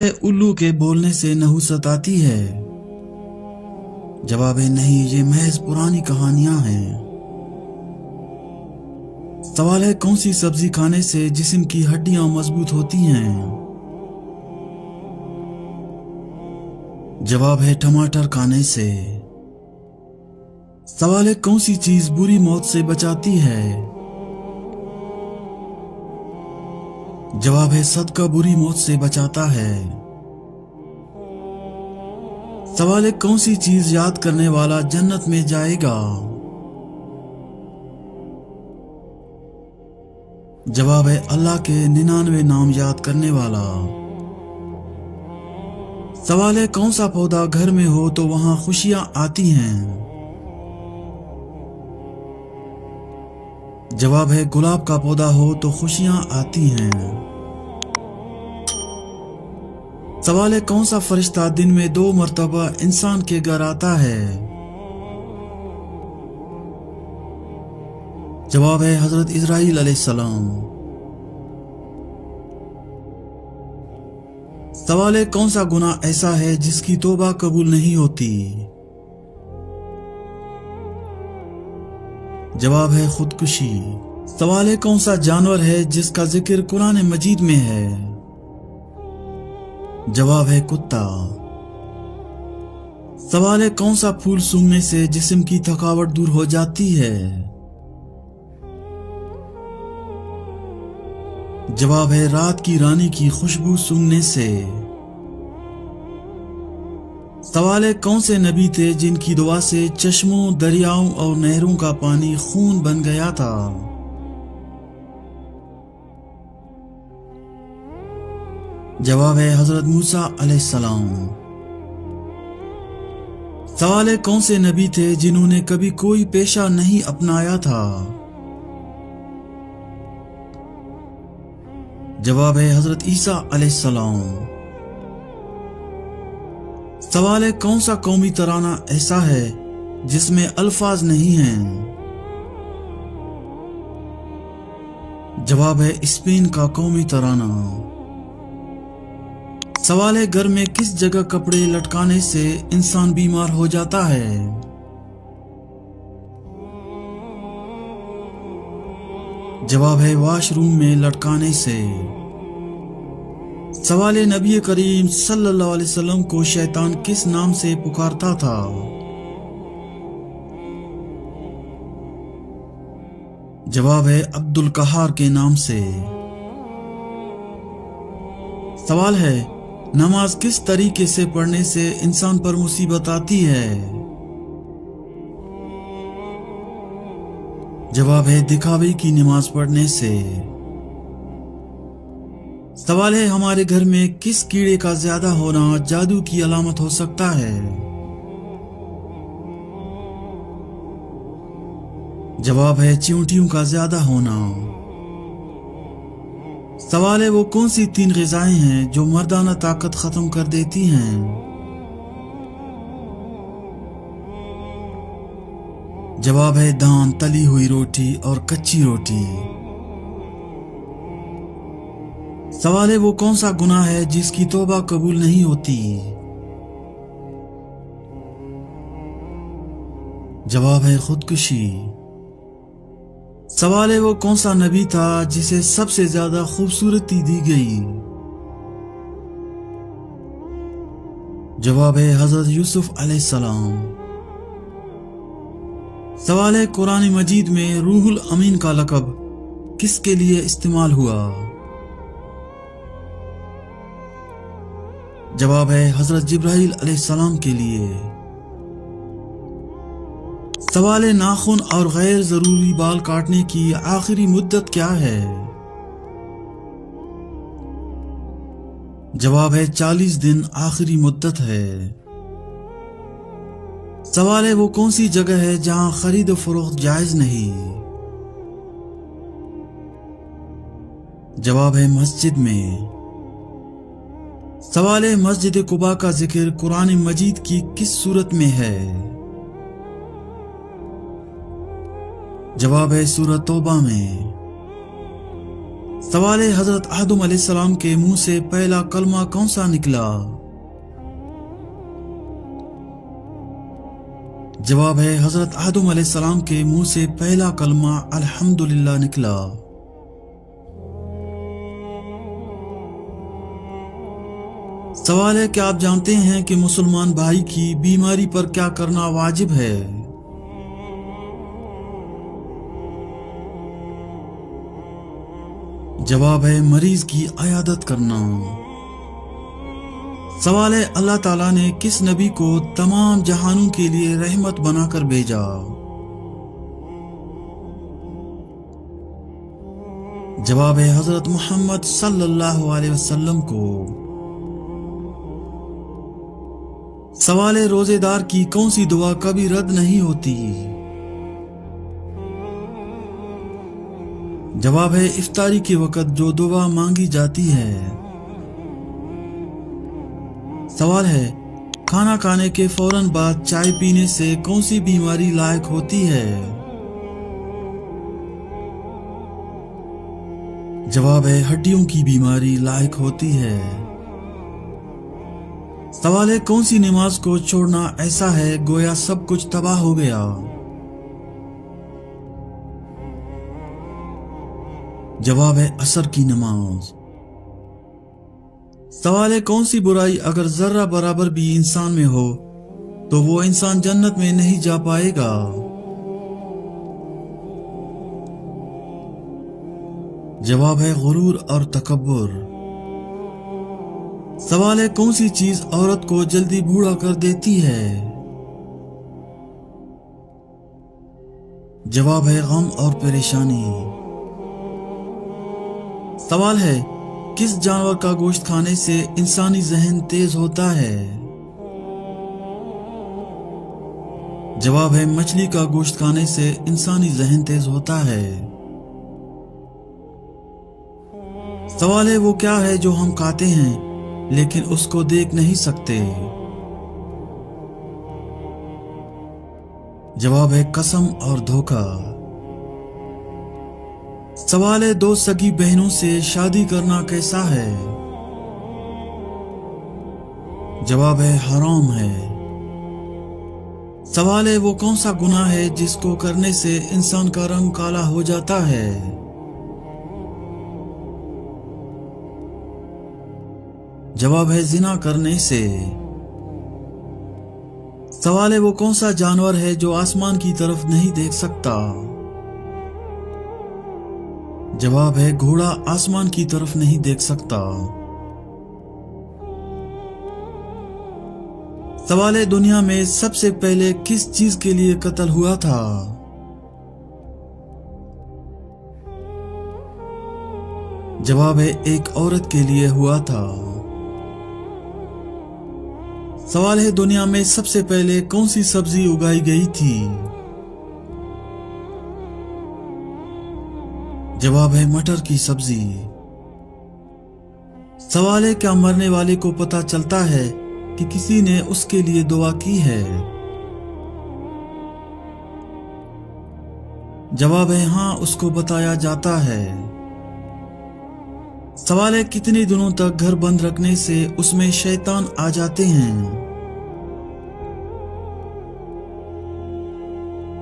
उल्लू के बोलने से नहुसत आती है। जवाब है नहीं, ये महज पुरानी कहानियां हैं। सवाल है कौन सी सब्जी खाने से जिस्म की हड्डियां मजबूत होती हैं। जवाब है टमाटर खाने से। सवाल है कौन सी चीज बुरी मौत से बचाती है। जवाब है सदका बुरी मौत से बचाता है। सवाल है कौन सी चीज याद करने वाला जन्नत में जाएगा। जवाब है अल्लाह के 99 नाम याद करने वाला। सवाल है कौन सा पौधा घर में हो तो वहां खुशियां आती हैं। जवाब है गुलाब का पौधा हो तो खुशियां आती हैं। सवाल है कौन सा फरिश्ता दिन में 2 मरतबा इंसान के घर आता है। जवाब है हजरत इजराइल अलैहिस्सलाम। सवाल है कौन सा गुनाह ऐसा है जिसकी तौबा कबूल नहीं होती। जवाब है खुदकुशी। सवाल है कौन सा जानवर है जिसका जिक्र कुरान मजीद में है। जवाब है कुत्ता। सवाल है कौन सा फूल सूंघने से जिस्म की थकावट दूर हो जाती है। जवाब है रात की रानी की खुशबू सूंघने से। सवाल है कौन से नबी थे जिनकी दुआ से चश्मों, दरियाओं और नहरों का पानी खून बन गया था। जवाब है हजरत मूसा अलैहिस्सलाम। सवाल है कौन से नबी थे जिन्होंने कभी कोई पेशा नहीं अपनाया था। जवाब है हजरत ईसा अलैहिस्सलाम। सवाल है कौन सा कौमी तराना ऐसा है जिसमें अल्फाज नहीं हैं। जवाब है स्पेन का कौमी तराना। सवाल है घर में किस जगह कपड़े लटकाने से इंसान बीमार हो जाता है। जवाब है वॉशरूम में लटकाने से। सवाल है नबी करीम सल्लल्लाहु अलैहि वसल्लम को शैतान किस नाम से पुकारता था। जवाब है अब्दुल कहार के नाम से। सवाल है नमाज किस तरीके से पढ़ने से इंसान पर मुसीबत आती है। जवाब है दिखावे की नमाज पढ़ने से। सवाल है हमारे घर में किस कीड़े का ज्यादा होना जादू की अलामत हो सकता है। जवाब है चींटियों का ज्यादा होना। सवाल है वो कौन सी 3 ग़िज़ाएं हैं जो मर्दाना ताकत खत्म कर देती हैं। जवाब है दान, तली हुई रोटी और कच्ची रोटी। सवाल है वो कौन सा गुनाह है जिसकी तौबा कबूल नहीं होती। जवाब है खुदकुशी। सवाल है वो कौन सा नबी था जिसे सबसे ज्यादा खूबसूरती दी गई। जवाब है हजरत यूसुफ अलैहिस्सलाम। सवाल है कुरान मजीद में रूहुल अमीन का लक़ब किसके लिए इस्तेमाल हुआ। जवाब है हजरत जिब्राइल अलैहिस्सलाम के लिए। सवाल है नाखून और गैर जरूरी बाल काटने की आखिरी मुद्दत क्या है। जवाब है 40 दिन आखिरी मुद्दत है। सवाल है वो कौन सी जगह है जहां खरीद फरोख्त जायज नहीं। जवाब है मस्जिद में। सवाल है मस्जिद कुबा का जिक्र कुरान मजीद की किस सूरत में है। जवाब है सूरह तौबा में। सवाल है, हजरत आदम अलैहिस्सलाम के मुंह से पहला कलमा कौन सा निकला? जवाब है, हजरत आदम अलैहिस्सलाम के मुंह से पहला कलमा अल्हम्दुलिल्लाह निकला। सवाल है, क्या आप जानते हैं कि मुसलमान भाई की बीमारी पर क्या करना वाजिब है? जवाब है, मरीज की इयादत करना। सवाल है, अल्लाह ताला ने किस नबी को तमाम जहानों के लिए रहमत बनाकर भेजा? जवाब है, हजरत मोहम्मद सल्लल्लाहु अलैहि वसल्लम को। सवाल है, रोजेदार की कौन सी दुआ कभी रद्द नहीं होती? जवाब है, इफ्तारी के वक्त जो दुआ मांगी जाती है। सवाल है, खाना खाने के फौरन बाद चाय पीने से कौन सी बीमारी लायक होती है? जवाब है, हड्डियों की बीमारी लायक होती है। सवाल है, कौन सी नमाज को छोड़ना ऐसा है गोया सब कुछ तबाह हो गया? जवाब है, असर की नमाज। सवाल है, कौन सी बुराई अगर जर्रा बराबर भी इंसान में हो तो वो इंसान जन्नत में नहीं जा पाएगा? जवाब है, गुरूर और तकब्बुर। सवाल है, कौन सी चीज औरत को जल्दी बूढ़ा कर देती है? जवाब है, गम और परेशानी। सवाल है, किस जानवर का गोश्त खाने से इंसानी जहन तेज होता है? जवाब है, मछली का गोश्त खाने से इंसानी जहन तेज होता है। सवाल है, वो क्या है जो हम खाते हैं लेकिन उसको देख नहीं सकते? जवाब है, कसम और धोखा। सवाल है, दो सगी बहनों से शादी करना कैसा है? जवाब है, हराम है। सवाल है, वो कौन सा गुनाह है जिसको करने से इंसान का रंग काला हो जाता है? जवाब है, जिना करने से। सवाल है, वो कौन सा जानवर है जो आसमान की तरफ नहीं देख सकता? जवाब है, घोड़ा आसमान की तरफ नहीं देख सकता। सवाल है, दुनिया में सबसे पहले किस चीज के लिए कत्ल हुआ था? जवाब है, एक औरत के लिए हुआ था। सवाल है, दुनिया में सबसे पहले कौन सी सब्जी उगाई गई थी? जवाब है, मटर की सब्जी। सवाल है, क्या मरने वाले को पता चलता है कि किसी ने उसके लिए दुआ की है? जवाब है, हाँ, उसको बताया जाता है। सवाल है, कितने दिनों तक घर बंद रखने से उसमें शैतान आ जाते हैं?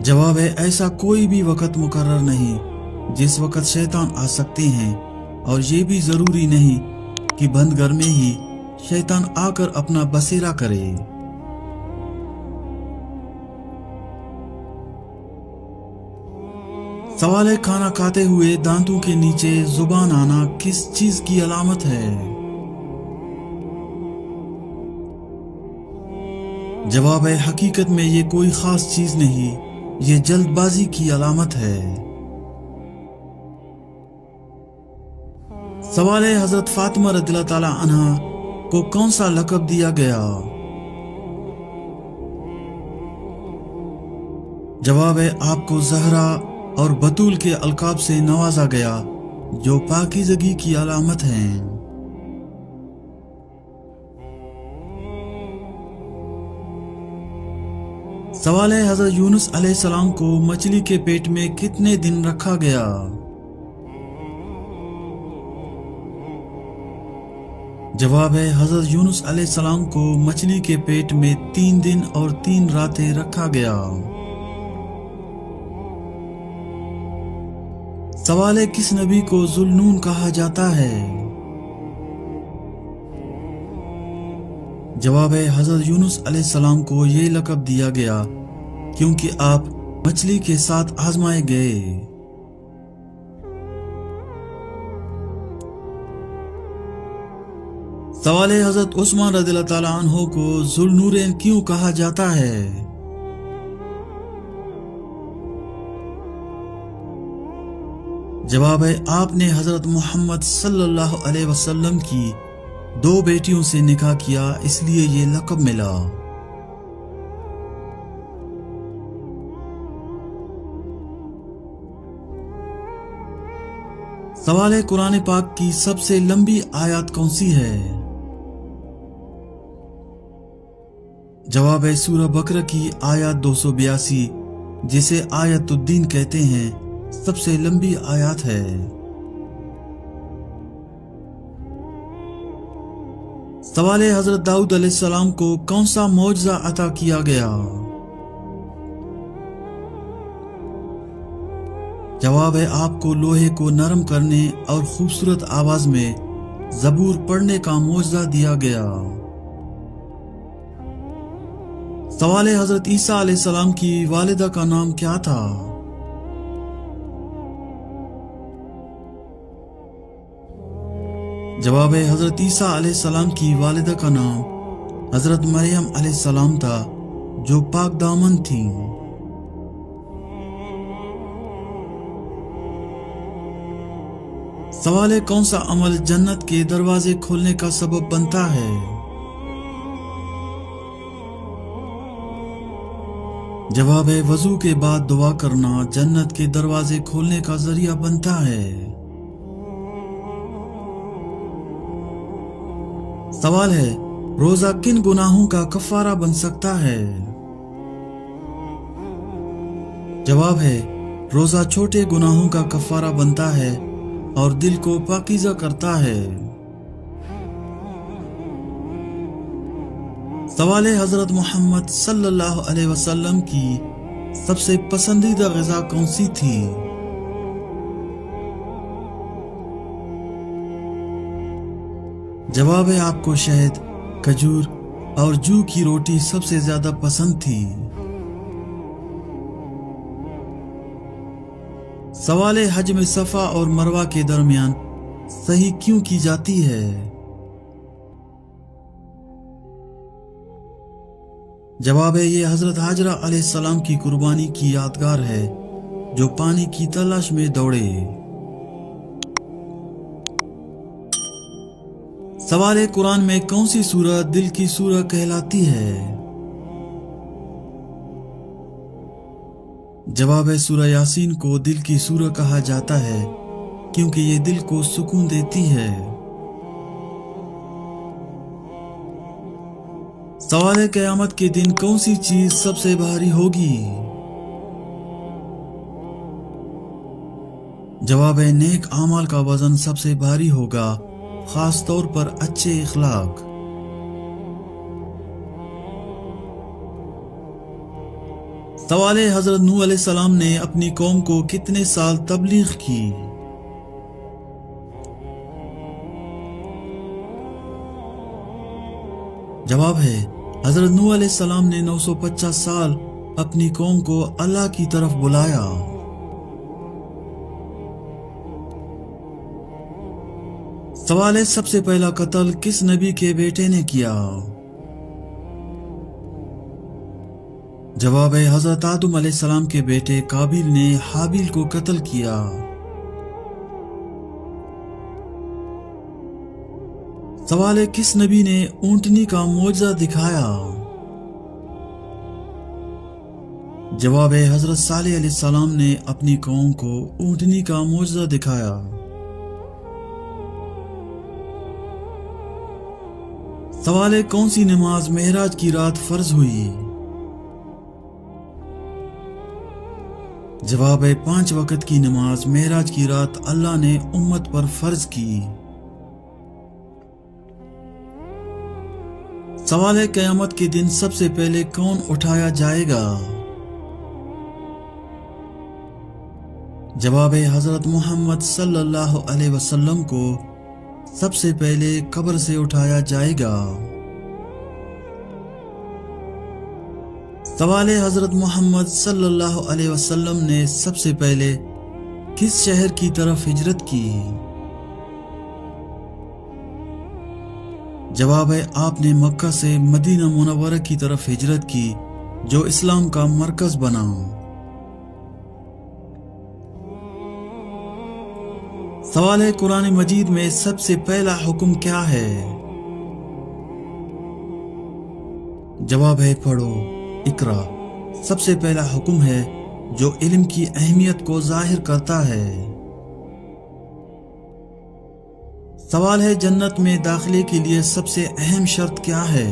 जवाब है, ऐसा कोई भी वक्त मुकर्रर नहीं जिस वक्त शैतान आ सकते हैं, और ये भी जरूरी नहीं कि बंद घर में ही शैतान आकर अपना बसेरा करे। सवाल है, खाना खाते हुए दांतों के नीचे जुबान आना किस चीज की अलामत है? जवाब है, हकीकत में ये कोई खास चीज नहीं, ये जल्दबाजी की अलामत है। सवाल है, हजरत फातिमा रज़ियल्लाहु ताला अन्हा को कौन सा लक़ब दिया गया? जवाब है, आपको ज़हरा और बतूल के अलकाब से नवाजा गया जो पाकीज़गी की अलामत हैं। सवाल है, हजरत यूनुस अलैहिस्सलाम को मछली के पेट में कितने दिन रखा गया? जवाब है, हजरत यूनुस अलैहिस्सलाम को मछली के पेट में 3 दिन और 3 रातें रखा गया। सवाल है, किस नबी को जुल्नून कहा जाता है? जवाब है, हजरत यूनुस अलैहिस्सलाम को ये लक़ब दिया गया क्योंकि आप मछली के साथ आजमाए गए। सवाल है, हजरत उस्मान रज़ियल्लाहु ताला अन्हु को जुल्नूरैन क्यों कहा जाता है? जवाब है, आपने हजरत मोहम्मद सल्लल्लाहु अलैहि वसल्लम की 2 बेटियों से निकाह किया, इसलिए ये लक़ब मिला। सवाल है, कुरान पाक की सबसे लंबी आयत कौन सी है? जवाब है, सूरह बकरा की आयत 282, जिसे आयतुद्दीन कहते हैं, सबसे लंबी आयत है। सवाल है, हजरत दाऊद अलैहिस्सलाम को कौन सा मौजज़ा अता किया गया? जवाब है, आपको लोहे को नरम करने और खूबसूरत आवाज में ज़बूर पढ़ने का मौजज़ा दिया गया। सवाल है, हजरत ईसा अलैहिस्सलाम की वालिदा का नाम क्या था? जवाब है, हजरत ईसा अलैहिस्सलाम की वालिदा का नाम हजरत मरियम अलैहिस्सलाम था, जो पाक दामन थी। सवाल है, कौन सा अमल जन्नत के दरवाजे खोलने का सबब बनता है? जवाब है, वजू के बाद दुआ करना जन्नत के दरवाजे खोलने का जरिया बनता है। सवाल है, रोजा किन गुनाहों का कफारा बन सकता है? जवाब है, रोजा छोटे गुनाहों का कफारा बनता है और दिल को पाकीज़ा करता है। सवाल है, हजरत मोहम्मद सल्लल्लाहु अलैहि वसल्लम की सबसे पसंदीदा ग़िज़ा कौन सी थी? जवाब है, आपको शहद, खजूर और जू की रोटी सबसे ज्यादा पसंद थी। सवाल है, हज में सफा और मरवा के दरमियान सही क्यों की जाती है? जवाब है, ये हजरत हाजरा अलैहिस्सलाम की कुर्बानी की यादगार है, जो पानी की तलाश में दौड़े। सवाल है, कुरान में कौन सी सूरह दिल की सूरह कहलाती है? जवाब है, सूरह यासीन को दिल की सूरह कहा जाता है क्योंकि ये दिल को सुकून देती है। सवाल है, क़यामत के दिन कौन सी चीज सबसे भारी होगी? जवाब है, नेक आमाल का वजन सबसे भारी होगा, खास तौर पर अच्छे इखलाक। सवाल है, हजरत नूह अलैहिस्सलाम ने अपनी कौम को कितने साल तबलीग की? जवाब है, हजरत नूह अलैहिस्सलाम ने 950 साल अपनी कौम को अल्लाह की तरफ बुलाया। सवाल है, सबसे पहला कत्ल किस नबी के बेटे ने किया? जवाब है, हजरत आदम अलैहिस्सलाम के बेटे काबिल ने हाबिल को कत्ल किया। सवाल है, किस नबी ने ऊंटनी का मौजज़ा दिखाया? जवाब है, हजरत सालेह अलैहिस्सलाम ने अपनी कौम को ऊंटनी का मौजज़ा दिखाया। सवाल है, कौन सी नमाज मेराज की रात फर्ज हुई? जवाब है, 5 वक्त की नमाज मेराज की रात अल्लाह ने उम्मत पर फर्ज की। सवाल है क़यामत के दिन सबसे पहले कौन उठाया जाएगा? जवाब है हजरत मोहम्मद सल्लल्लाहु अलैहि वसल्लम को सबसे पहले कब्र से उठाया जाएगा। सवाल है हजरत मोहम्मद सल्लल्लाहु अलैहि वसल्लम ने सबसे पहले किस शहर की तरफ हिजरत की? जवाब है आपने मक्का से मदीना मुनव्वरा की तरफ हिजरत की जो इस्लाम का मरकज बना। सवाल है कुरान मजीद में सबसे पहला हुक्म क्या है? जवाब है पढ़ो, इकरा सबसे पहला हुक्म है जो इल्म की अहमियत को जाहिर करता है। सवाल है जन्नत में दाखिले के लिए सबसे अहम शर्त क्या है?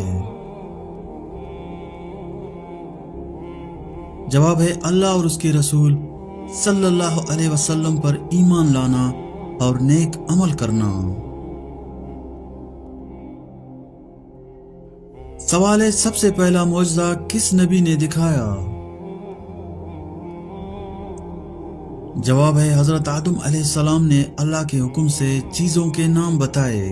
जवाब है अल्लाह और उसके रसूल सल्लल्लाहु अलैहि वसल्लम पर ईमान लाना और नेक अमल करना। सवाल है सबसे पहला मौजज़ा किस नबी ने दिखाया? जवाब है हजरत आदम अलैहिस्सलाम ने अल्लाह के हुक्म से चीजों के नाम बताए।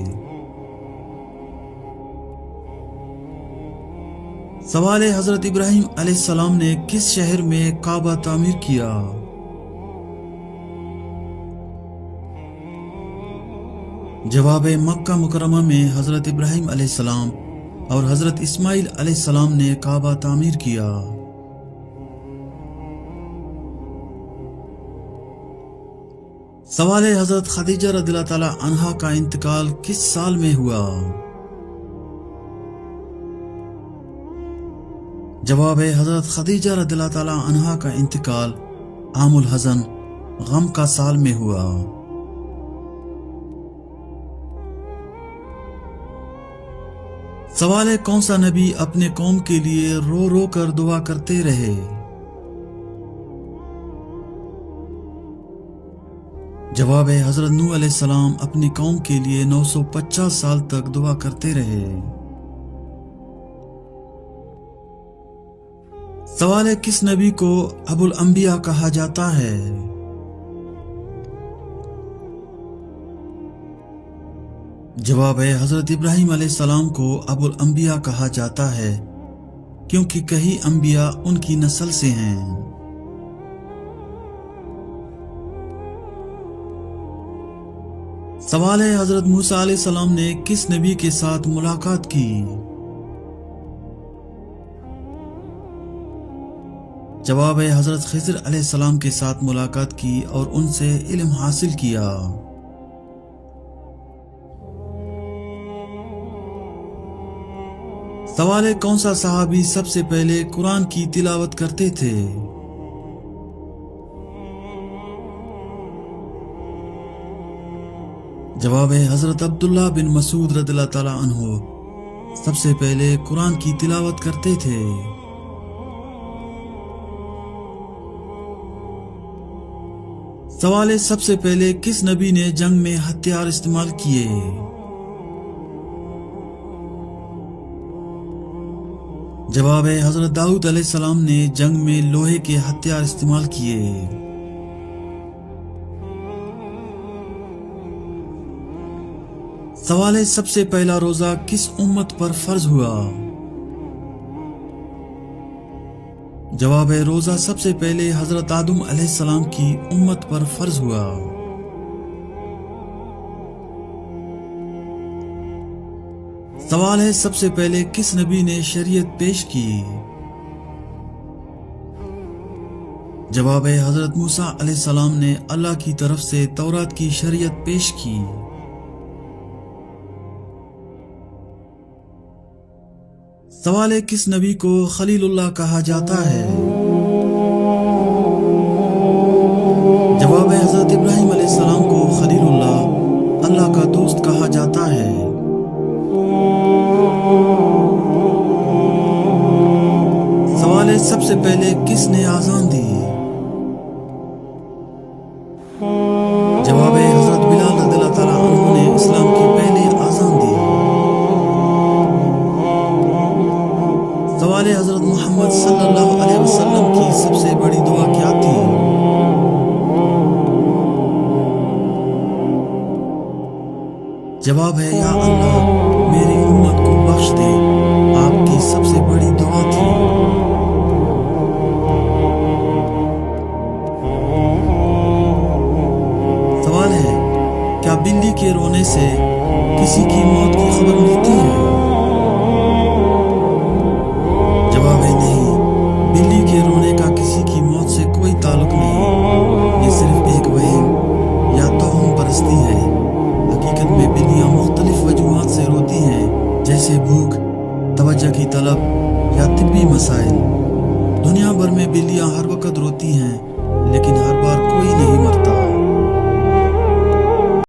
सवाल है हजरत इब्राहिम अलैहिस्सलाम ने किस शहर में काबा तामीर किया? जवाब है मक्का मुकरमा में हजरत इब्राहिम अलैहिस्सलाम और हजरत इस्माइल अलैहिस्सलाम ने काबा तामीर किया। सवाल है हजरत खदीजा रज़ियल्लाहु ताला अन्हा का इंतकाल किस साल में हुआ? जवाब है हजरत खदीजा रज़ियल्लाहु ताला अन्हा का इंतकाल आमुल हज़न गम का साल में हुआ। सवाल है कौन सा नबी अपने कौम के लिए रो रो कर दुआ करते रहे? जवाब है हजरत नूह अलैहिस्सलाम अपनी कौम के लिए 950 साल तक दुआ करते रहे। सवाल है किस नबी को अबुल अंबिया कहा जाता है? जवाब है हजरत इब्राहिम अलैहिस्सलाम को अबुल अंबिया कहा जाता है क्योंकि कई अंबिया उनकी नस्ल से हैं। सवाल है हजरत मूसा अलैहिस्सलाम ने किस नबी के साथ मुलाकात की? जवाब है हजरत खिज़र अलैहिस्सलाम के साथ मुलाकात की और उनसे इल्म हासिल किया। सवाल है कौन सा सहाबी सबसे पहले कुरान की तिलावत करते थे? जवाब है हजरत अब्दुल्ला बिन मसूद रज़ियल्लाहु ताला अन्हु सबसे पहले कुरान की तिलावत करते थे। सवाल है सबसे पहले किस नबी ने जंग में हथियार इस्तेमाल किए? जवाब है हजरत दाऊद अलैहिस्सलाम ने जंग में लोहे के हथियार इस्तेमाल किए। सवाल है सबसे पहला रोजा किस उम्मत पर फर्ज हुआ? जवाब है रोजा सबसे पहले हजरत आदम अलैहिस्सलाम की उम्मत पर फर्ज हुआ। सवाल है सबसे पहले किस नबी ने शरीयत पेश की? जवाब है हजरत मूसा अलैहिस्सलाम ने अल्लाह की तरफ से तौरात की शरीयत पेश की। सवाल है किस नबी को खलीलुल्लाह कहा जाता है? जवाब है हजरत इब्राहिम अलैहिस्सलाम को खलीलुल्लाह अल्लाह का दोस्त कहा जाता है। सवाल है सबसे पहले किसने आजान दी? जवाब है हजरत बिलाल रज़ियल्लाहु ताला अन्हु ने इस्लाम की पहले आजान दी। मोहम्मद सल्लल्लाहु अलैहि वसल्लम की सबसे बड़ी दुआ क्या थी? जवाब है, या अल्लाह मेरी उम्मत को बख्श दे। आपकी सबसे बड़ी दुआ थी। सवाल है, क्या बिल्ली के रोने से किसी की मौत की खबर मिलती है? जवाब है, नहीं। बिल्ली के रोने का किसी की मौत से कोई ताल्लुक नहीं। ये सिर्फ एक वहम या तौहम परस्ती है। हकीकत में बिल्लियां मुख्तलिफ वजूहात से रोती हैं, जैसे भूख, तवज्जो की तलब या तिब्बी मसाइल। दुनिया भर में बिल्लियां हर वक्त रोती हैं, लेकिन